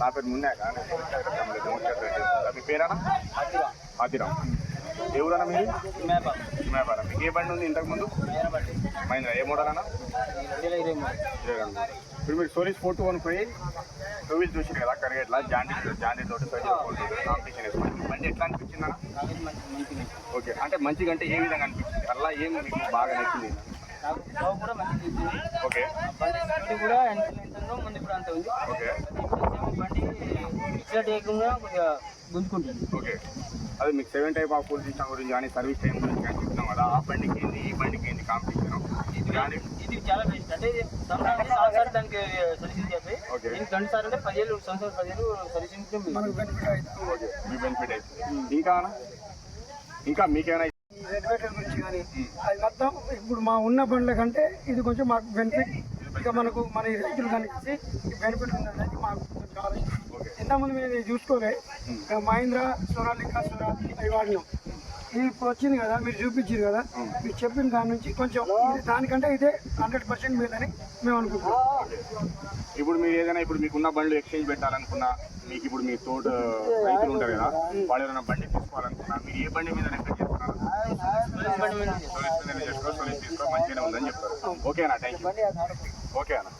నా పేరు మున్నాక మీ పేరేనా ఆదిరామ్ ఎవరన్నా మీరు మేపాల మీకు ఏ బండి ఉంది ఇంతకుముందు మహేంద్ర ఏ మోడల్ అన్న 2022 ఇప్పుడు మీరు సోరీస్ 421 పోయి 2 వీల్స్ చూసారు కదా అక్కడ ఎట్లా జాండీ తోటి కాంపిటీషన్ వేసుకోండి బండి ఎట్లా అనిపించింది అన్న ఓకే అంటే మంచిగా అంటే ఏ విధంగా అనిపించింది అలా ఏం మీకు బాగా నచ్చింది ఓకే బండి కూడా ముందు కూడా అంత ఉంది ఓకే బండి ఇట్లా లేకుండా కొద్దిగా గుంజుకుంటుంది ఓకే అది మీకు 7 టైప్ ఆఫ్ ఫుల్ సిస్టమ్ గురించి కానీ సర్వీస్ టైం గురించి కానీ చెప్తున్నాం కదా ఆ బండికి ఏంది ఈ బండికి ఏంది కాంపిటీషన్ ఇది చాలా బెస్ట్ అంటే సంవత్సరాలు దానికి సర్వీసింగ్ చేస్తాయి ఓకే దీనికి 2 సార్లు అంటే 10 సంవత్సరాలు సర్వీసింగ్ ఓకే మీ బెనిఫిట్ అవుతుంది ఇంకా మీకేమైనా రెగ్యులేటర్ గురించి కానీ అది మొత్తం ఇప్పుడు మా ఉన్న బండ్ల కంటే ఇది కొంచెం మాకు బెనిఫిట్ ఇక మనకు మన రైతులు కనిపించి ఈ బెనిఫిట్ ఉందనేది మాకు కొంచెం ఆలోచన ఇంతకుముందు మేము ఇది చూసుకోలే మహీంద్ర సోనాలికా స్వరాజ్ అవి వాడినాం ఇది ఇప్పుడు వచ్చింది కదా మీరు చూపించారు కదా మీరు చెప్పిన దాని నుంచి కొంచెం దానికంటే ఇదే 100% మీదని మేము అనుకుంటున్నాం ఇప్పుడు మీరు ఏదైనా ఇప్పుడు మీకున్న బండ్లు ఎక్స్చేంజ్ పెట్టాలనుకున్నా మీకు ఇప్పుడు మీ తోట రైతులు ఉంటారు కదా వాళ్ళు ఏదైనా బండి తీసుకోవాలనుకున్నా మీరు ఏ బండి మీద ఎక్కడ చేస్తున్నారు సోలిస్ తీసుకో మంచిగానే ఉందని చెప్తారు ఓకేనా థ్యాంక్ యూ ఓకే అన్న